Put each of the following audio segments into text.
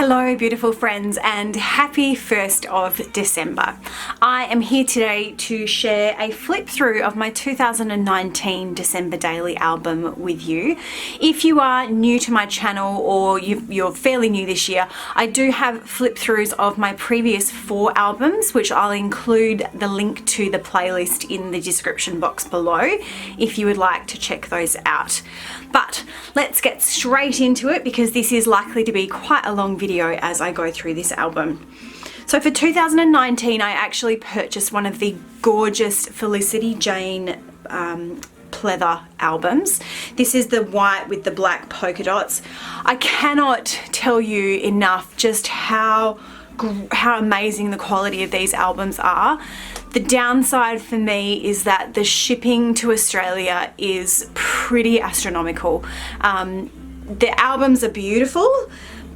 Hello beautiful friends and happy 1st of December. I am here today to share a flip through of my 2019 December Daily album with you. If you are new to my channel or you're fairly new this year, I do have flip throughs of my previous 4 albums, which I'll include the link to the playlist in the description box below if you would like to check those out. But let's get straight into it because this is likely to be quite a long video as I go through this album. So for 2019, I actually purchased one of the gorgeous Felicity Jane pleather albums. This is the white with the black polka dots. I cannot tell you enough just how amazing the quality of these albums are. The downside for me is that the shipping to Australia is pretty astronomical. The albums are beautiful,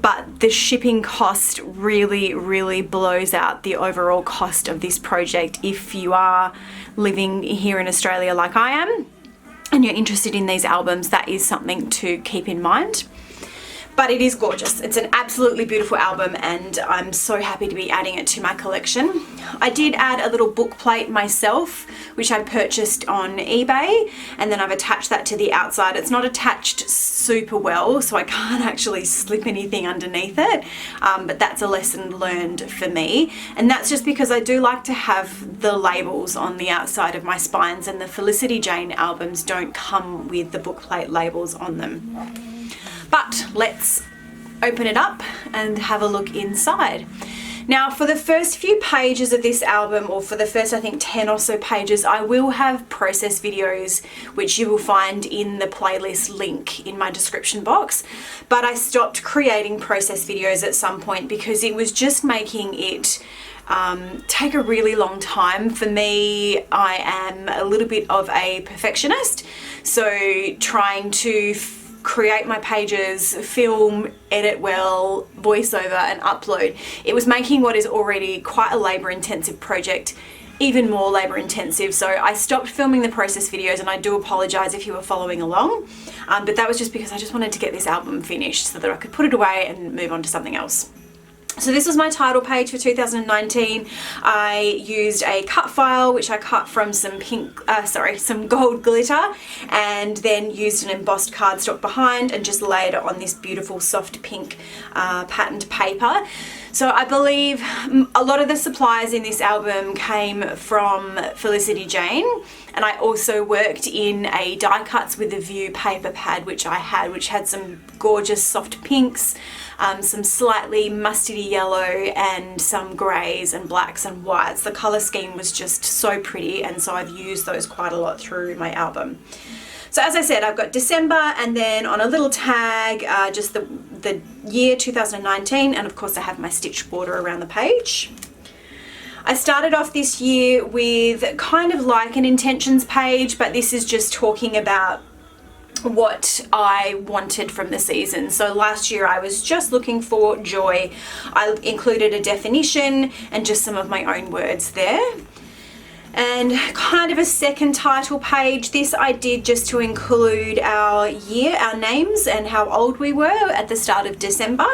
but the shipping cost really blows out the overall cost of this project if you are living here in Australia like I am and you're interested in these albums. That is something to keep in mind. But it is gorgeous. It's an absolutely beautiful album and I'm so happy to be adding it to my collection. I did add a little book plate myself, which I purchased on eBay, and then I've attached that to the outside. It's not attached super well, so I can't actually slip anything underneath it, but that's a lesson learned for me. And that's just because I do like to have the labels on the outside of my spines, and the Felicity Jane albums don't come with the book plate labels on them. But let's open it up and have a look inside. Now for the first few pages of this album, or for the first I think 10 or so pages, I will have process videos which you will find in the playlist link in my description box. But I stopped creating process videos at some point because it was just making it take a really long time. For me, I am a little bit of a perfectionist, so trying to create my pages, film, edit well, voiceover and upload, it was making what is already quite a labor intensive project even more labor intensive. So I stopped filming the process videos, and I do apologize if you were following along, but that was just because I just wanted to get this album finished so that I could put it away and move on to something else. So this was my title page for 2019. I used a cut file which I cut from some gold glitter, and then used an embossed cardstock behind and just laid it on this beautiful soft pink patterned paper. So I believe a lot of the supplies in this album came from Felicity Jane, and I also worked in a die cuts with a View paper pad which had some gorgeous soft pinks, some slightly mustardy yellow, and some greys and blacks and whites. The colour scheme was just so pretty, and so I've used those quite a lot through my album. So as I said, I've got December, and then on a little tag just the year 2019, and of course I have my stitch border around the page. I started off this year with kind of like an intentions page, but this is just talking about what I wanted from the season. So last year I was just looking for joy. I included a definition and just some of my own words there. And kind of a second title page. This I did just to include our year, our names, and how old we were at the start of December.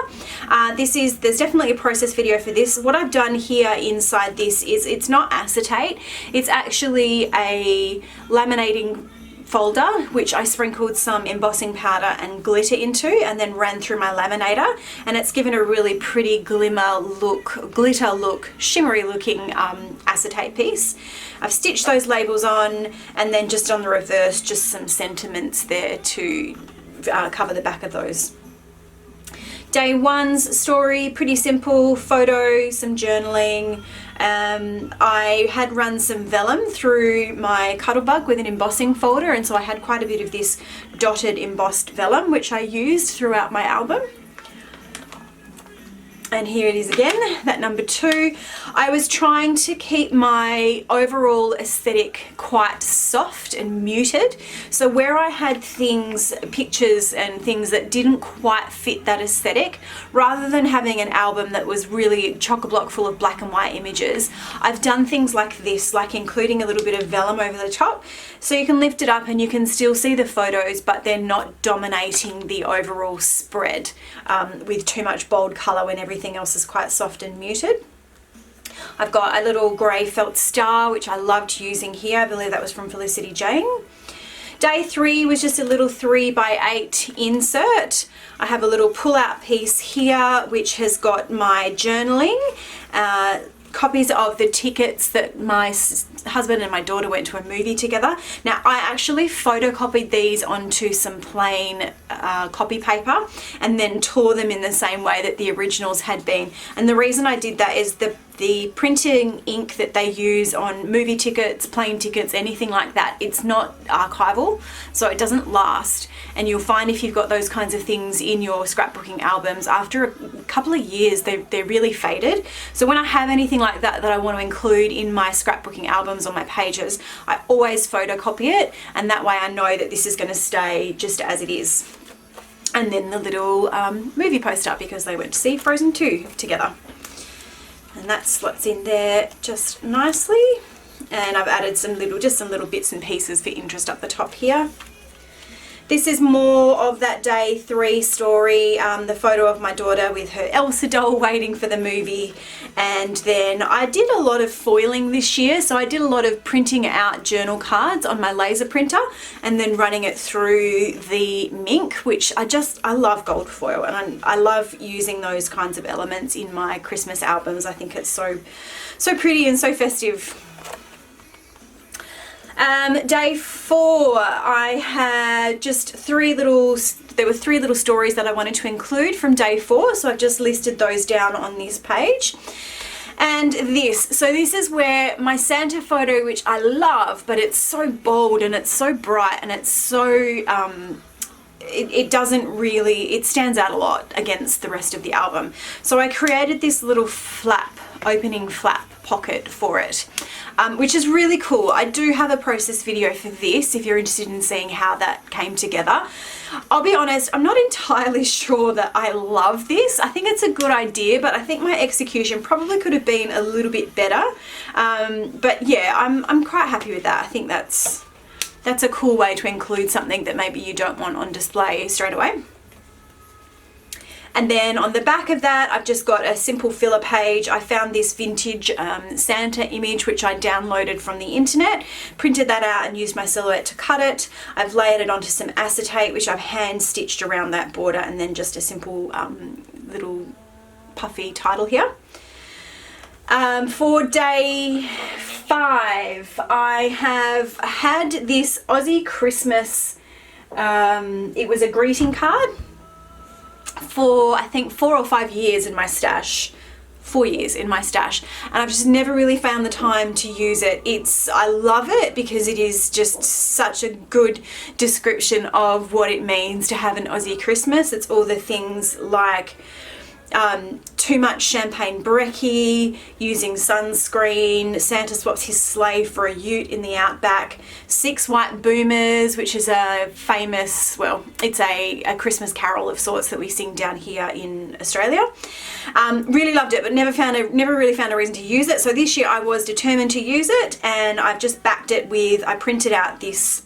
There's definitely a process video for this. What I've done here inside this is it's not acetate. It's actually a laminating folder which I sprinkled some embossing powder and glitter into, and then ran through my laminator, and it's given a really pretty glitter look, shimmery looking acetate piece. I've stitched those labels on, and then just on the reverse just some sentiments there to cover the back of those. Day one's story, pretty simple, photo, some journaling. I had run some vellum through my Cuttlebug with an embossing folder, and so I had quite a bit of this dotted embossed vellum which I used throughout my album. And here it is again, that number 2. I was trying to keep my overall aesthetic quite soft and muted. So where I had things, pictures and things that didn't quite fit that aesthetic, rather than having an album that was really chock-a-block full of black and white images, I've done things like this, like including a little bit of vellum over the top. So you can lift it up and you can still see the photos, but they're not dominating the overall spread with too much bold colour when everything else is quite soft and muted. I've got a little grey felt star, which I loved using here. I believe that was from Felicity Jane. Day 3 was just a little 3x8 insert. I have a little pull-out piece here, which has got my journaling, copies of the tickets that my husband and my daughter went to a movie together. Now, I actually photocopied these onto some plain copy paper and then tore them in the same way that the originals had been. And the reason I did that is the printing ink that they use on movie tickets, plane tickets, anything like that, it's not archival, so it doesn't last. And you'll find if you've got those kinds of things in your scrapbooking albums, after a couple of years, they're really faded. So when I have anything like that that I want to include in my scrapbooking albums on my pages, I always photocopy it, and that way I know that this is going to stay just as it is. And then the little movie poster, because they went to see Frozen 2 together. And that slots in there just nicely. And I've added some little bits and pieces for interest up the top here. This is more of that day 3 story, the photo of my daughter with her Elsa doll waiting for the movie. And then I did a lot of foiling this year, so I did a lot of printing out journal cards on my laser printer and then running it through the Mink, which I love gold foil, and I love using those kinds of elements in my Christmas albums. I think it's so pretty and so festive. Day 4, I had just there were 3 little stories that I wanted to include from day 4, so I've just listed those down on this page. And this is where my Santa photo, which I love, but it's so bold and it's so bright and it's so, it stands out a lot against the rest of the album. So I created this little opening flap pocket for it, which is really cool. I do have a process video for this if you're interested in seeing how that came together. I'll be honest, I'm not entirely sure that I love this. I think it's a good idea, but I think my execution probably could have been a little bit better. But yeah, I'm quite happy with that. I think that's a cool way to include something that maybe you don't want on display straight away. And then on the back of that, I've just got a simple filler page. I found this vintage Santa image, which I downloaded from the internet, printed that out and used my Silhouette to cut it. I've layered it onto some acetate, which I've hand stitched around that border, and then just a simple little puffy title here. For day 5, I have had this Aussie Christmas, it was a greeting card, for I think 4 or 5 years in my stash. 4 years in my stash, and I've just never really found the time to use it. I love it because it is just such a good description of what it means to have an Aussie Christmas. It's all the things like too much champagne brekkie, using sunscreen, Santa swaps his sleigh for a ute in the outback, 6 White Boomers, which is a famous, well, it's a Christmas carol of sorts that we sing down here in Australia. Really loved it, but never really found a reason to use it. So this year I was determined to use it, and I've just backed it with, I printed out this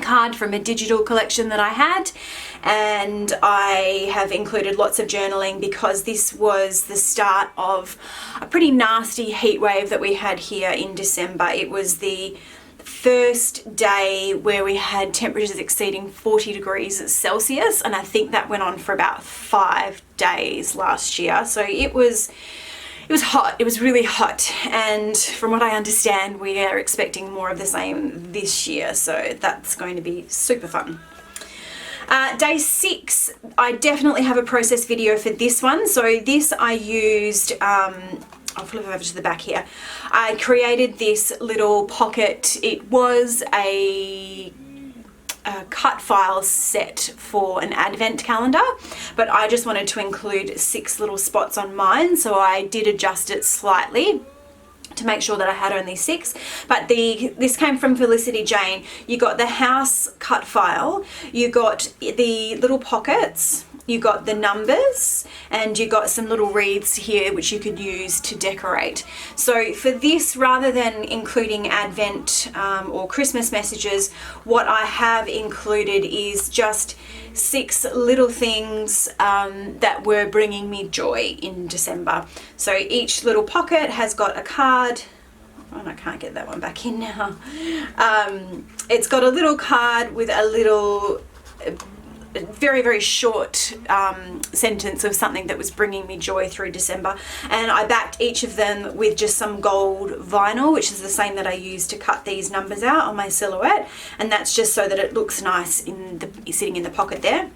card from a digital collection that I had, and I have included lots of journaling because this was the start of a pretty nasty heat wave that we had here in December. It was the first day where we had temperatures exceeding 40 degrees Celsius, and I think that went on for about 5 days last year. So it was hot. It was really hot, and from what I understand, we are expecting more of the same this year, so that's going to be super fun. Day 6, I definitely have a process video for this one. So this I used, I'll flip over to the back here. I created this little pocket. It was a cut file set for an advent calendar, but I just wanted to include 6 little spots on mine, so I did adjust it slightly to make sure that I had only 6. But this came from Felicity Jane. You got the house cut file, you got the little pockets, you got the numbers, and you got some little wreaths here which you could use to decorate. So for this, rather than including Advent or Christmas messages, what I have included is just 6 little things that were bringing me joy in December. So each little pocket has got a card. Oh, I can't get that one back in now. It's got a little card with a little very, very short sentence of something that was bringing me joy through December, and I backed each of them with just some gold vinyl, which is the same that I used to cut these numbers out on my silhouette, and that's just so that it looks nice sitting in the pocket there.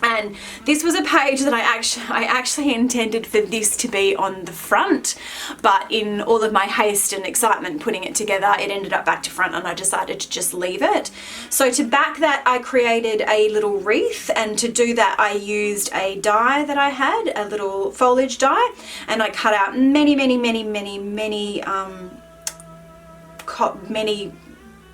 And this was a page that I actually intended for this to be on the front, but in all of my haste and excitement putting it together, it ended up back to front, and I decided to just leave it. So to back that, I created a little wreath, and to do that I used a die that I had, a little foliage die, and I cut out many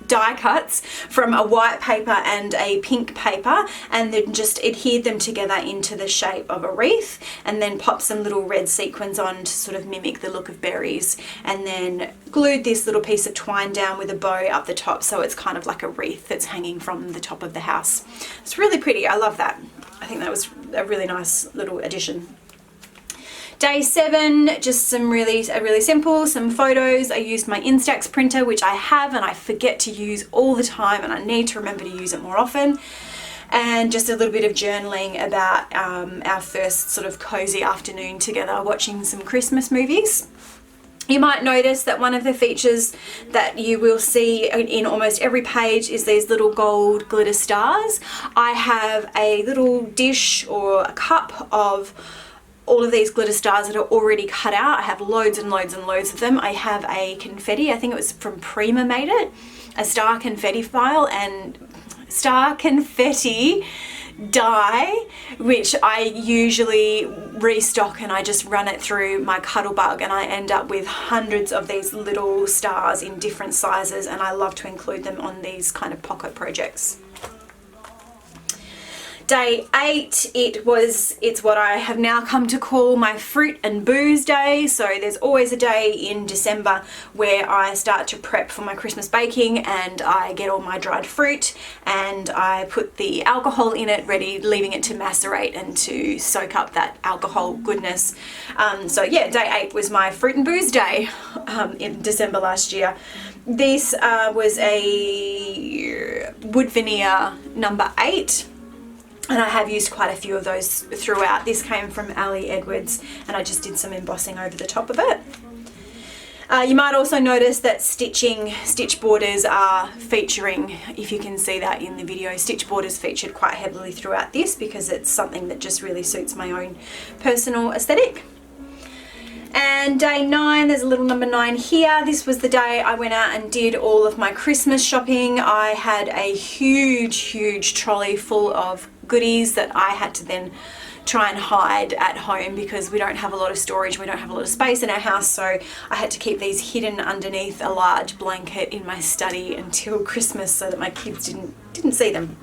die cuts from a white paper and a pink paper, and then just adhered them together into the shape of a wreath, and then popped some little red sequins on to sort of mimic the look of berries, and then glued this little piece of twine down with a bow up the top, so it's kind of like a wreath that's hanging from the top of the house. It's really pretty. I love that. I think that was a really nice little addition. Day 7, just some really simple, some photos. I used my Instax printer, which I have and I forget to use all the time, and I need to remember to use it more often. And just a little bit of journaling about our first sort of cozy afternoon together watching some Christmas movies. You might notice that one of the features that you will see in almost every page is these little gold glitter stars. I have a little dish or a cup of all of these glitter stars that are already cut out. I have loads and loads and loads of them. I have a confetti, I think it was from Prima made it, a star confetti file and star confetti die, which I usually restock, and I just run it through my Cuttlebug, and I end up with hundreds of these little stars in different sizes, and I love to include them on these kind of pocket projects. Day 8, it's what I have now come to call my fruit and booze day. So there's always a day in December where I start to prep for my Christmas baking, and I get all my dried fruit and I put the alcohol in it ready, leaving it to macerate and to soak up that alcohol goodness. So yeah, day 8 was my fruit and booze day in December last year. This was a wood veneer number 8. And I have used quite a few of those throughout. This came from Ali Edwards, and I just did some embossing over the top of it. You might also notice that stitch borders are featuring, if you can see that in the video, stitch borders featured quite heavily throughout this because it's something that just really suits my own personal aesthetic. And day 9, there's a little number 9 here. This was the day I went out and did all of my Christmas shopping. I had a huge trolley full of goodies that I had to then try and hide at home because we don't have a lot of storage, we don't have a lot of space in our house, so I had to keep these hidden underneath a large blanket in my study until Christmas so that my kids didn't see them.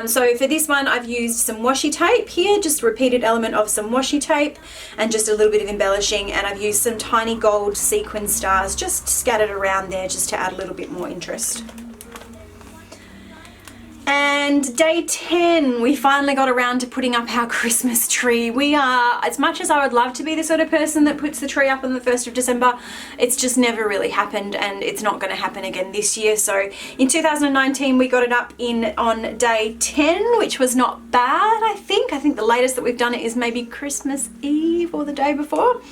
So for this one I've used some washi tape here, just a repeated element of some washi tape and just a little bit of embellishing, and I've used some tiny gold sequin stars just scattered around there just to add a little bit more interest. And day 10, we finally got around to putting up our Christmas tree. We are, as much as I would love to be the sort of person that puts the tree up on the 1st of December, it's just never really happened, and it's not going to happen again this year. So in 2019, we got it up on day 10, which was not bad, I think. I think the latest that we've done it is maybe Christmas Eve or the day before.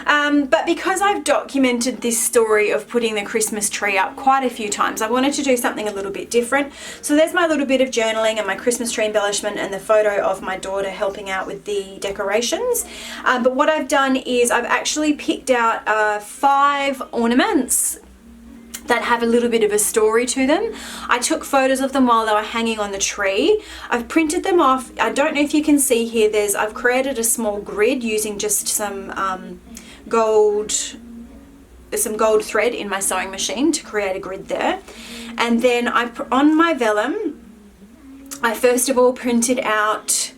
But because I've documented this story of putting the Christmas tree up quite a few times, I wanted to do something a little bit different. So there's my little bit of journaling and my Christmas tree embellishment and the photo of my daughter helping out with the decorations. But what I've done is I've actually picked out 5 ornaments that have a little bit of a story to them. I took photos of them while they were hanging on the tree. I've printed them off. I don't know if you can see here, I've created a small grid using just some gold thread in my sewing machine to create a grid there. And then on my vellum, I first of all printed out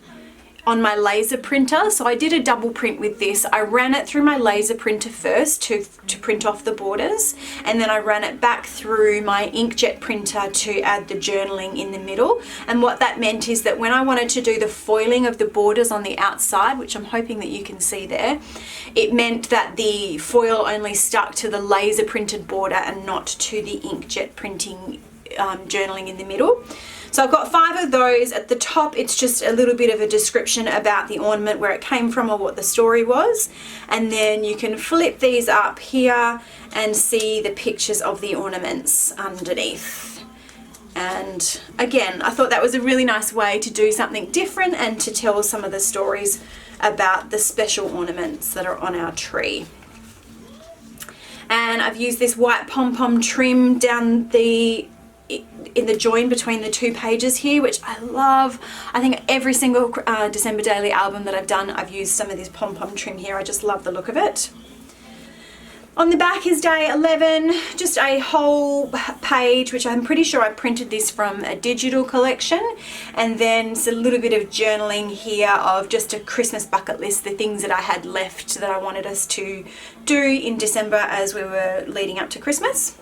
on my laser printer. So I did a double print with this. I ran it through my laser printer first to print off the borders, and then I ran it back through my inkjet printer to add the journaling in the middle. And what that meant is that when I wanted to do the foiling of the borders on the outside, which I'm hoping that you can see there, it meant that the foil only stuck to the laser printed border and not to the inkjet printing journaling in the middle. So I've got 5 of those. At the top, it's just a little bit of a description about the ornament, where it came from or what the story was. And then you can flip these up here and see the pictures of the ornaments underneath. And again, I thought that was a really nice way to do something different and to tell some of the stories about the special ornaments that are on our tree. And I've used this white pom-pom trim down in the join between the 2 pages here, which I love. I think every single December Daily album that I've done, I've used some of this pom-pom trim here. I just love the look of it. On the back is day 11, just a whole page, which I'm pretty sure I printed this from a digital collection. And then it's a little bit of journaling here of just a Christmas bucket list, the things that I had left that I wanted us to do in December as we were leading up to Christmas.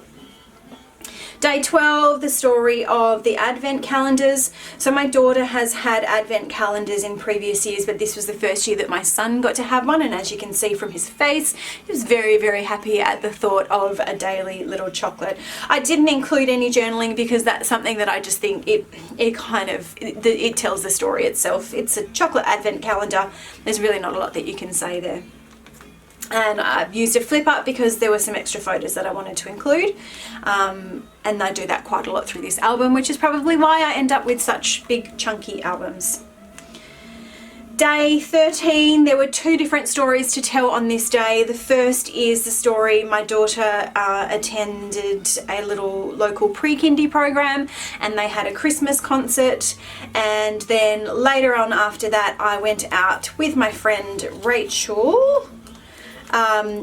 Day 12, the story of the Advent calendars. So my daughter has had Advent calendars in previous years, but this was the first year that my son got to have one. And as you can see from his face, he was very, very happy at the thought of a daily little chocolate. I didn't include any journaling because that's something that I just think it tells the story itself. It's a chocolate Advent calendar. There's really not a lot that you can say there. And I've used a flip up because there were some extra photos that I wanted to include. And I do that quite a lot through this album, which is probably why I end up with such big chunky albums. Day 13, there were 2 different stories to tell on this day. The first is the story my daughter attended a little local pre-kindy program, and they had a Christmas concert. And then later on after that, I went out with my friend Rachel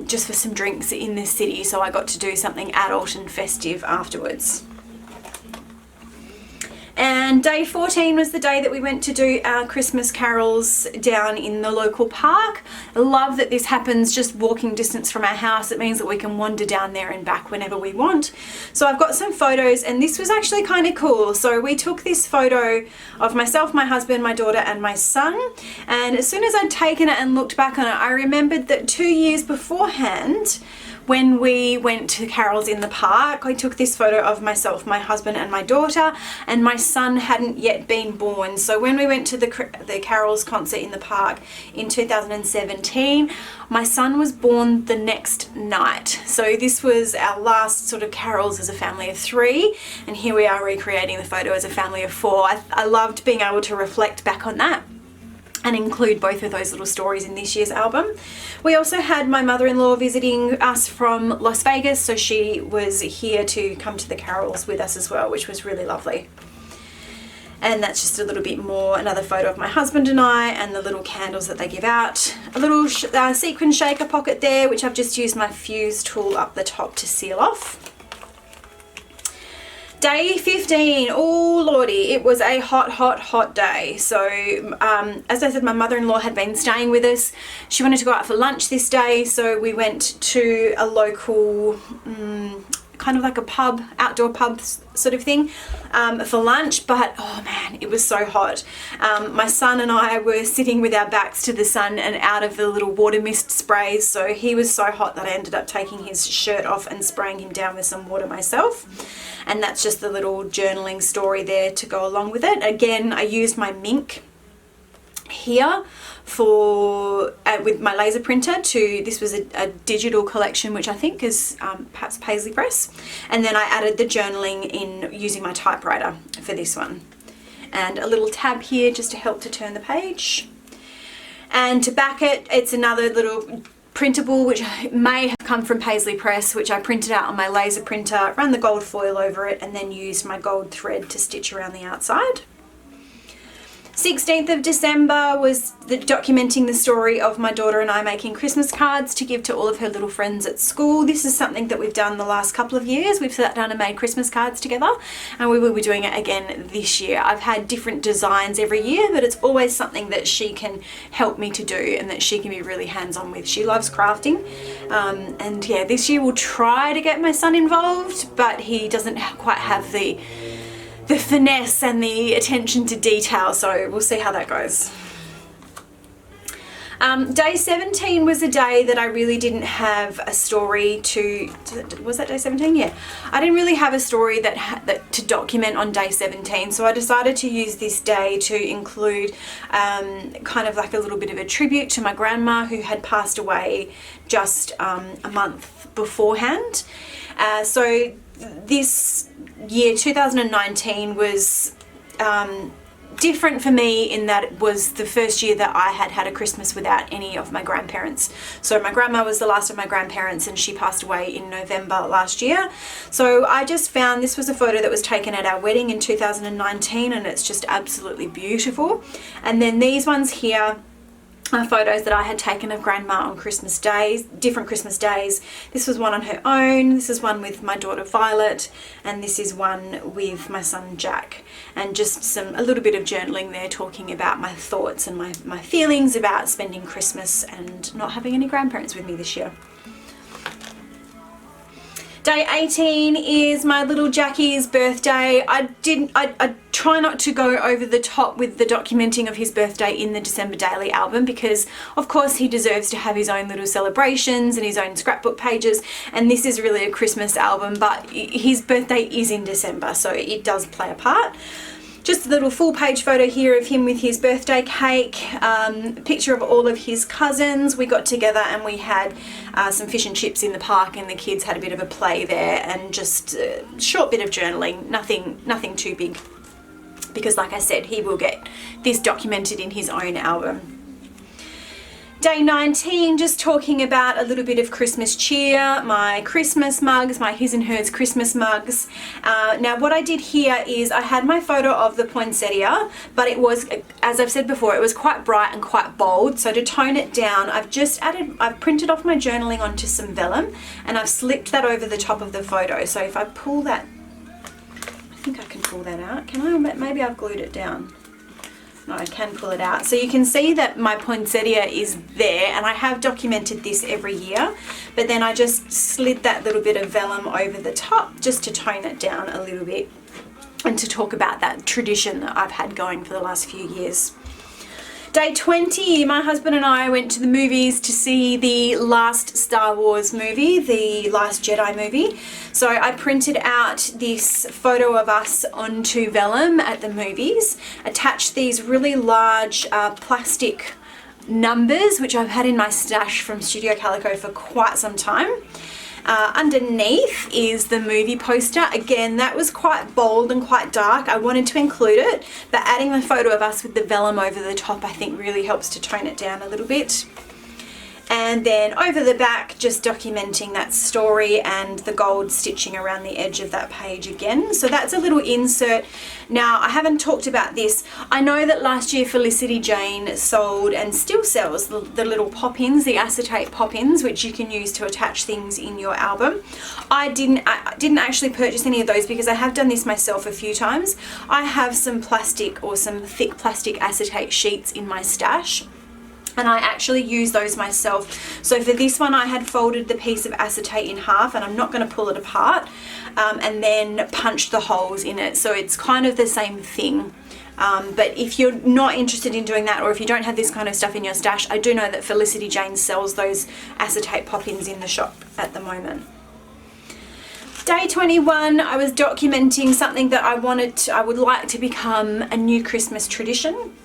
just for some drinks in the city, so I got to do something adult and festive afterwards. And day 14 was the day that we went to do our Christmas carols down in the local park. I love that this happens just walking distance from our house. It means that we can wander down there and back whenever we want. So I've got some photos, and this was actually kind of cool. So we took this photo of myself, my husband, my daughter and my son. And as soon as I'd taken it and looked back on it, I remembered that 2 years beforehand, when we went to carols in the park, I took this photo of myself, my husband and my daughter, and my son hadn't yet been born. So when we went to the carols concert in the park in 2017, my son was born the next night. So this was our last sort of carols as a family of 3, and here we are recreating the photo as a family of 4. I loved being able to reflect back on that and include both of those little stories in this year's album. We also had my mother-in-law visiting us from Las Vegas, so she was here to come to the carols with us as well, which was really lovely. And that's just a little bit more, another photo of my husband and I, and the little candles that they give out. A little sequin shaker pocket there, which I've just used my fuse tool up the top to seal off. Day 15, oh lordy, it was a hot day. So as I said, my mother-in-law had been staying with us. She wanted to go out for lunch this day, so we went to a local kind of like a pub, outdoor pub sort of thing for lunch, but oh man, it was so hot. My son and I were sitting with our backs to the sun and out of the little water mist sprays, so he was so hot that I ended up taking his shirt off and spraying him down with some water myself. And that's just the little journaling story there to go along with it. Again, I used my Mink here for with my laser printer this was a digital collection, which I think is perhaps Paisley Press, and then I added the journaling in using my typewriter for this one, and a little tab here just to help to turn the page. And to back it, it's another little printable, which may have come from Paisley Press, which I printed out on my laser printer, ran the gold foil over it, and then used my gold thread to stitch around the outside. 16th of December was documenting the story of my daughter and I making Christmas cards to give to all of her little friends at school. This is something that we've done the last couple of years. We've sat down and made Christmas cards together, and we will be doing it again this year. I've had different designs every year, but it's always something that she can help me to do and that she can be really hands-on with. She loves crafting, and yeah, this year we'll try to get my son involved, but he doesn't quite have the finesse and the attention to detail, so we'll see how that goes. Day 17 was a day that I really didn't have a story to, was that day 17? Yeah. I didn't really have a story that to document on day 17, so I decided to use this day to include kind of like a little bit of a tribute to my grandma, who had passed away just a month beforehand. So this year, 2019, was different for me in that it was the first year that I had a Christmas without any of my grandparents. So my grandma was the last of my grandparents, and she passed away in November last year. So I just found this was a photo that was taken at our wedding in 2019, and it's just absolutely beautiful. And then these ones here are photos that I had taken of grandma on Christmas days, different Christmas days. This was one on her own, this is one with my daughter Violet, and this is one with my son Jack. And just a little bit of journaling there, talking about my thoughts and my feelings about spending Christmas and not having any grandparents with me this year. Day 18 is my little Jackie's birthday. I try not to go over the top with the documenting of his birthday in the December Daily album, because of course he deserves to have his own little celebrations and his own scrapbook pages, and this is really a Christmas album, but his birthday is in December, so it does play a part. Just a little full page photo here of him with his birthday cake, a picture of all of his cousins. We got together and we had some fish and chips in the park, and the kids had a bit of a play there, and just a short bit of journaling, nothing too big, because like I said, he will get this documented in his own album. Day 19, just talking about a little bit of Christmas cheer, my Christmas mugs, my his and hers Christmas mugs. Now what I did here is I had my photo of the poinsettia, but it was, as I've said before, it was quite bright and quite bold. So to tone it down, I've printed off my journaling onto some vellum, and I've slipped that over the top of the photo. So if I pull that, I think I can pull that out. Can I? Maybe I've glued it down. No, I can pull it out. So you can see that my poinsettia is there, and I have documented this every year, but then I just slid that little bit of vellum over the top just to tone it down a little bit and to talk about that tradition that I've had going for the last few years. Day 20, my husband and I went to the movies to see the last Star Wars movie, the Last Jedi movie. So I printed out this photo of us onto vellum at the movies, attached these really large plastic numbers, which I've had in my stash from Studio Calico for quite some time. Underneath is the movie poster. Again, that was quite bold and quite dark. I wanted to include it, but adding the photo of us with the vellum over the top, I think really helps to tone it down a little bit. And then over the back, just documenting that story and the gold stitching around the edge of that page again. So that's a little insert. Now, I haven't talked about this. I know that last year Felicity Jane sold and still sells the little pop-ins, the acetate pop-ins, which you can use to attach things in your album. I didn't actually purchase any of those because I have done this myself a few times. I have some plastic or some thick plastic acetate sheets in my stash, and I actually use those myself. So for this one, I had folded the piece of acetate in half, and I'm not going to pull it apart, and then punched the holes in it. So it's kind of the same thing. But if you're not interested in doing that, or if you don't have this kind of stuff in your stash, I do know that Felicity Jane sells those acetate pop-ins in the shop at the moment. Day 21, I was documenting something that I would like to become a new Christmas tradition.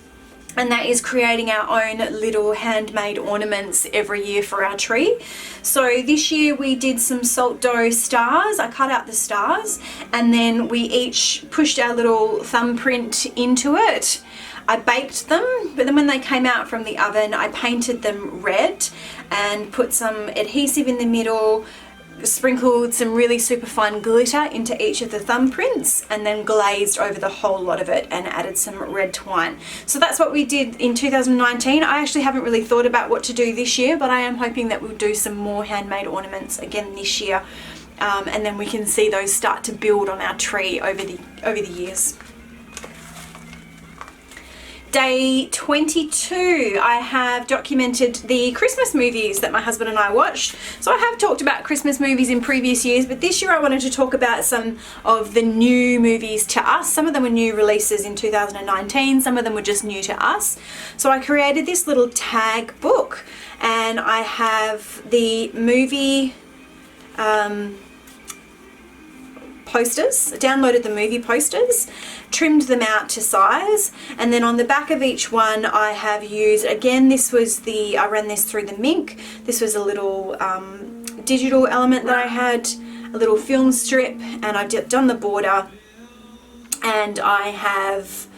And that is creating our own little handmade ornaments every year for our tree. So this year we did some salt dough stars. I cut out the stars, and then we each pushed our little thumbprint into it. I baked them, but then when they came out from the oven, I painted them red and put some adhesive in the middle, sprinkled some really super fine glitter into each of the thumbprints, and then glazed over the whole lot of it and added some red twine. So that's what we did in 2019. I actually haven't really thought about what to do this year, but I am hoping that we'll do some more handmade ornaments again this year, and then we can see those start to build on our tree over the years. Day 22, I have documented the Christmas movies that my husband and I watched. So I have talked about Christmas movies in previous years, but this year I wanted to talk about some of the new movies to us. Some of them were new releases in 2019, some of them were just new to us. So I created this little tag book, and I have the movie posters, downloaded the movie posters, trimmed them out to size, and then on the back of each one I have used, again this was I ran this through the Mink. This was a little digital element that I had, a little film strip, and I've done the border, and I have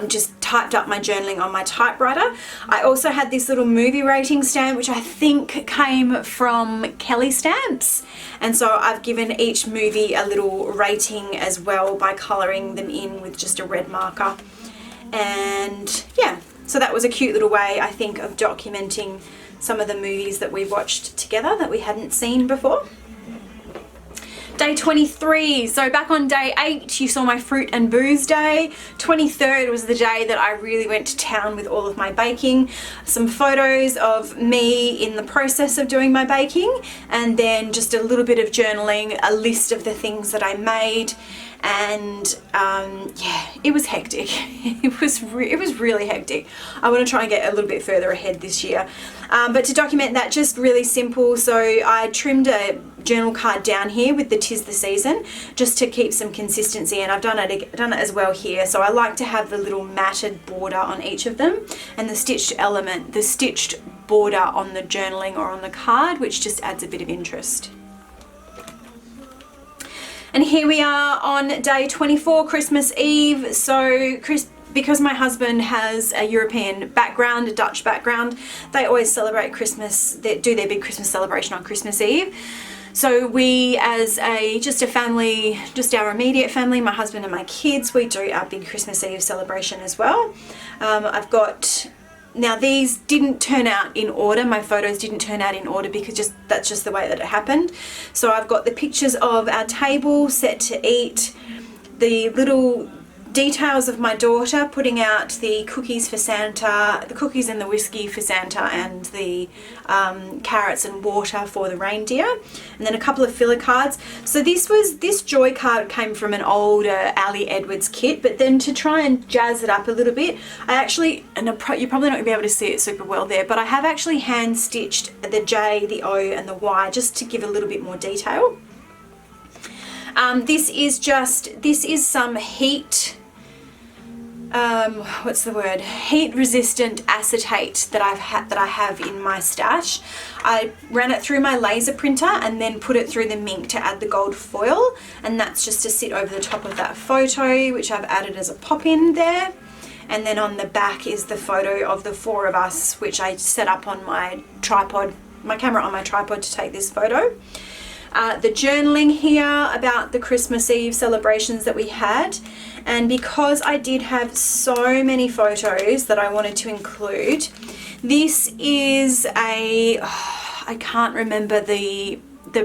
just typed up my journaling on my typewriter. I also had this little movie rating stamp, which I think came from Kelly Stamps, and so I've given each movie a little rating as well by colouring them in with just a red marker. And yeah, so that was a cute little way, I think, of documenting some of the movies that we watched together that we hadn't seen before. Day 23, so back on day 8 you saw my fruit and booze day. 23rd was the day that I really went to town with all of my baking. Some photos of me in the process of doing my baking, and then just a little bit of journaling, a list of the things that I made. And yeah, it was hectic. It was really hectic. I want to try and get a little bit further ahead this year, but to document that, just really simple. So I trimmed a journal card down here with the "'Tis the Season" just to keep some consistency, and I've done it as well here. So I like to have the little matted border on each of them, and the stitched border on the journaling or on the card, which just adds a bit of interest. And here we are on day 24, Christmas Eve. So because my husband has a European background, a Dutch background, they always celebrate Christmas, they do their big Christmas celebration on Christmas Eve. So we, as just a family, just our immediate family, my husband and my kids, we do our big Christmas Eve celebration as well. Now these didn't turn out in order, my photos didn't turn out in order because that's just the way that it happened. So I've got the pictures of our table set to eat, the little details of my daughter putting out the cookies for Santa, the cookies and the whiskey for Santa, and the carrots and water for the reindeer, and then a couple of filler cards. So this joy card came from an older Ali Edwards kit, but then to try and jazz it up a little bit, I actually, and you're probably not going to be able to see it super well there, but I have actually hand stitched the J, the O and the Y just to give a little bit more detail. This is some heat resistant acetate that I have in my stash. I ran it through my laser printer and then put it through the Mink to add the gold foil, and that's just to sit over the top of that photo, which I've added as a pop-in there. And then on the back is the photo of the 4 of us, which I set up on my tripod, my camera on my tripod to take this photo. The journaling here about the Christmas Eve celebrations that we had, and because I did have so many photos that I wanted to include, this is I can't remember the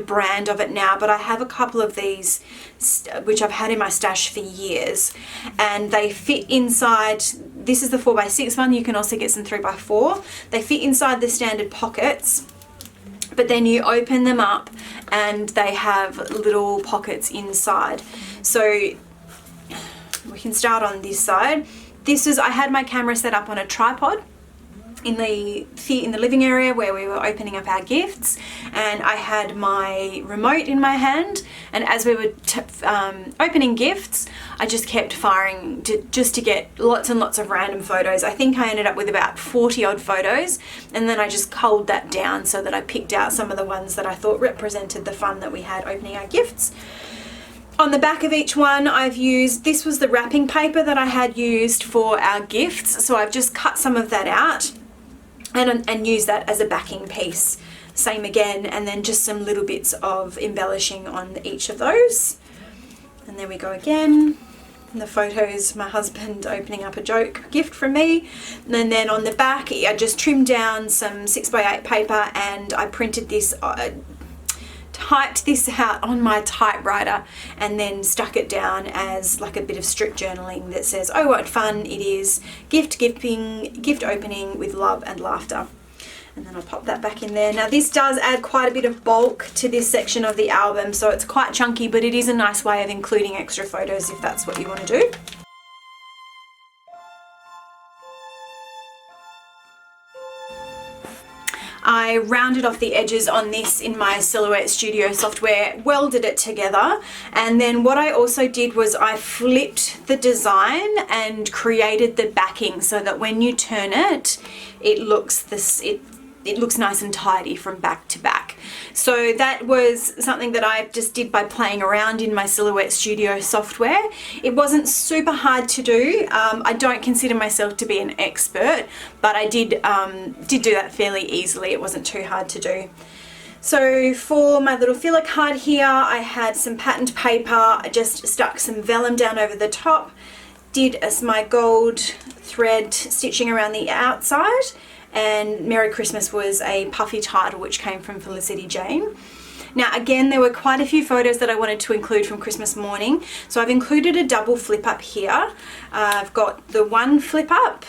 brand of it now, but I have a couple of these which I've had in my stash for years, and they fit inside. This is the 4x6 one. You can also get some 3x4. They fit inside the standard pockets, but then you open them up and they have little pockets inside. So we can start on this side. I had my camera set up on a tripod in the living area where we were opening up our gifts, and I had my remote in my hand, and as we were opening gifts, I just kept firing just to get lots and lots of random photos. I think I ended up with about 40 odd photos, and then I just culled that down so that I picked out some of the ones that I thought represented the fun that we had opening our gifts. On the back of each one, this was the wrapping paper that I had used for our gifts, so I've just cut some of that out and used that as a backing piece. Same again, and then just some little bits of embellishing on each of those. And there we go again. And the photos, my husband opening up a joke gift from me. And then on the back, I just trimmed down some 6x8 paper and I printed this, typed this out on my typewriter and then stuck it down as like a bit of strip journaling that says, "Oh, what fun it is, gift opening with love and laughter." And then I'll pop that back in there. Now this does add quite a bit of bulk to this section of the album, so it's quite chunky, but it is a nice way of including extra photos if that's what you want to do. I rounded off the edges on this in my Silhouette Studio software, welded it together, and then what I also did was I flipped the design and created the backing so that when you turn it, it looks nice and tidy from back to back. So that was something that I just did by playing around in my Silhouette Studio software. It wasn't super hard to do. I don't consider myself to be an expert, but I did do that fairly easily. It wasn't too hard to do. So for my little filler card here, I had some patterned paper. I just stuck some vellum down over the top, did as my gold thread stitching around the outside, and Merry Christmas was a puffy title which came from Felicity Jane. Now again, there were quite a few photos that I wanted to include from Christmas morning, so I've included a double flip up here. I've got the one flip up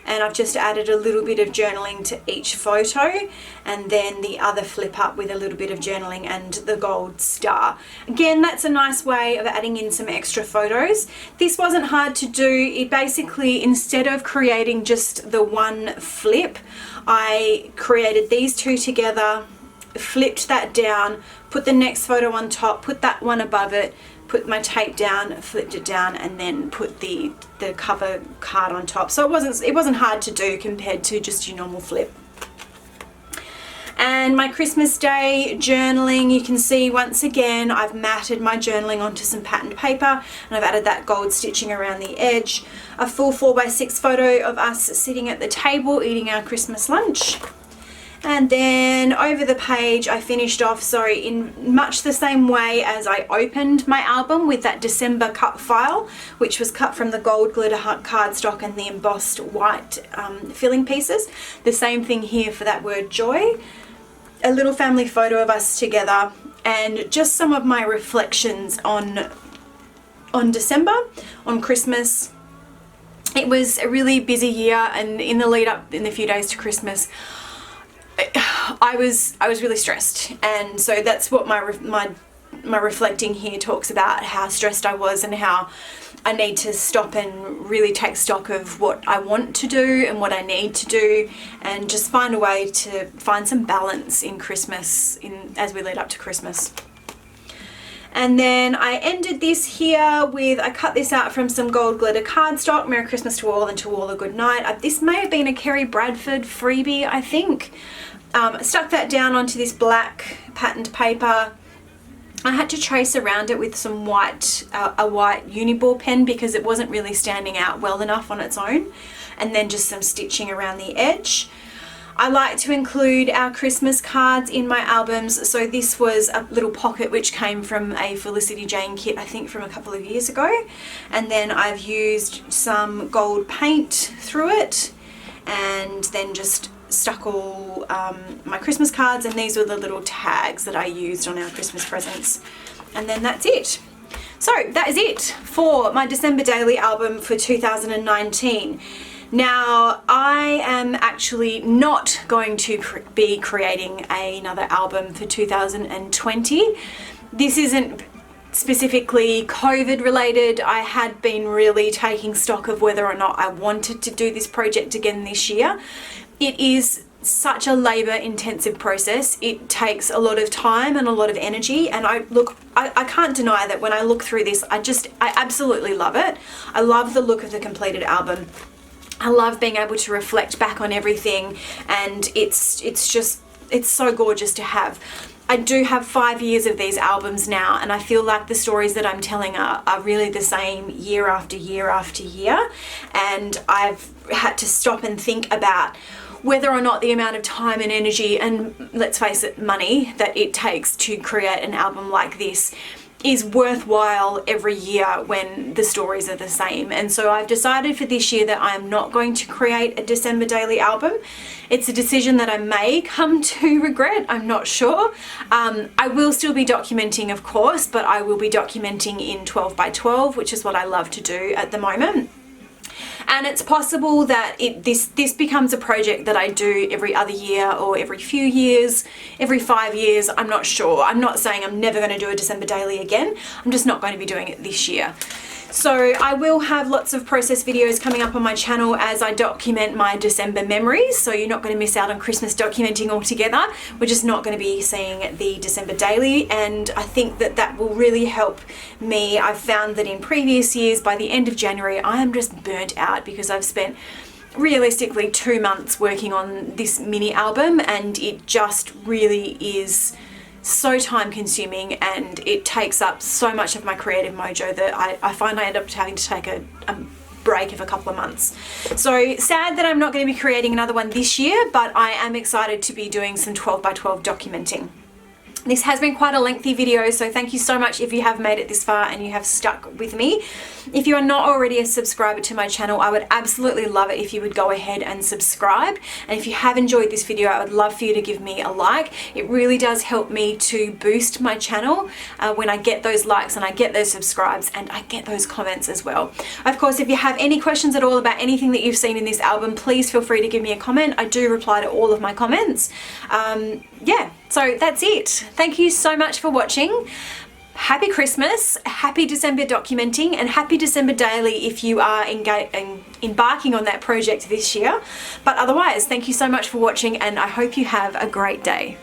and I've just added a little bit of journaling to each photo, and then the other flip up with a little bit of journaling and the gold star. Again, that's a nice way of adding in some extra photos. This wasn't hard to do. It basically, instead of creating just the one flip, I created these two together, flipped that down, put the next photo on top, put that one above it, put my tape down, flipped it down, and then put the cover card on top. So it wasn't hard to do compared to just your normal flip. And my Christmas Day journaling, you can see once again I've matted my journaling onto some patterned paper and I've added that gold stitching around the edge. A full 4x6 photo of us sitting at the table eating our Christmas lunch. And then over the page I finished off, in much the same way as I opened my album, with that December cut file, which was cut from the gold glitter cardstock and the embossed white filling pieces. The same thing here for that word joy. A little family photo of us together and just some of my reflections on December, on Christmas. It was a really busy year, and in the lead up, in the few days to Christmas, I was really stressed, and so that's what my reflecting here talks about, how stressed I was and how I need to stop and really take stock of what I want to do and what I need to do, and just find a way to find some balance in Christmas as we lead up to Christmas. And then I ended this here with, I cut this out from some gold glitter cardstock, Merry Christmas to all and to all a good night. This may have been a Kerry Bradford freebie, I think. Stuck that down onto this black patterned paper. I had to trace around it with some white, a white Uniball pen because it wasn't really standing out well enough on its own. And then just some stitching around the edge. I like to include our Christmas cards in my albums, so this was a little pocket which came from a Felicity Jane kit, I think from a couple of years ago, and then I've used some gold paint through it and then just stuck all my Christmas cards, and these were the little tags that I used on our Christmas presents, and then that's it. So that is it for my December Daily album for 2019. Now, I am actually not going to be creating another album for 2020. This isn't specifically COVID related. I had been really taking stock of whether or not I wanted to do this project again this year. It is such a labor intensive process. It takes a lot of time and a lot of energy, and I can't deny that when I look through this, I absolutely love it. I love the look of the completed album. I love being able to reflect back on everything, and it's so gorgeous to have. I do have 5 years of these albums now, and I feel like the stories that I'm telling are really the same year after year after year. And I've had to stop and think about whether or not the amount of time and energy and, let's face it, money that it takes to create an album like this is worthwhile every year when the stories are the same. And so I've decided for this year that I am not going to create a December daily album. It's a decision that I may come to regret, I'm not sure. I will still be documenting, of course, but I will be documenting in 12 by 12, which is what I love to do at the moment. And it's possible that this becomes a project that I do every other year or every few years, every 5 years, I'm not sure. I'm not saying I'm never going to do a December daily again. I'm just not going to be doing it this year. So I will have lots of process videos coming up on my channel as I document my December memories. So you're not going to miss out on Christmas documenting altogether. We're just not going to be seeing the December daily. And I think that that will really help me. I've found that in previous years, by the end of January, I am just burnt out because I've spent realistically 2 months working on this mini album, and it just really is so time consuming, and it takes up so much of my creative mojo that I find I end up having to take a break of a couple of months. So sad that I'm not going to be creating another one this year, but I am excited to be doing some 12 by 12 documenting. This has been quite a lengthy video, so thank you so much if you have made it this far and you have stuck with me. If you are not already a subscriber to my channel, I would absolutely love it if you would go ahead and subscribe. And if you have enjoyed this video, I would love for you to give me a like. It really does help me to boost my channel when I get those likes and I get those subscribes and I get those comments as well. Of course, if you have any questions at all about anything that you've seen in this album, please feel free to give me a comment. I do reply to all of my comments. Yeah, so that's it. Thank you so much for watching. Happy Christmas, happy December documenting, and happy December daily if you are embarking on that project this year. But otherwise, thank you so much for watching, and I hope you have a great day.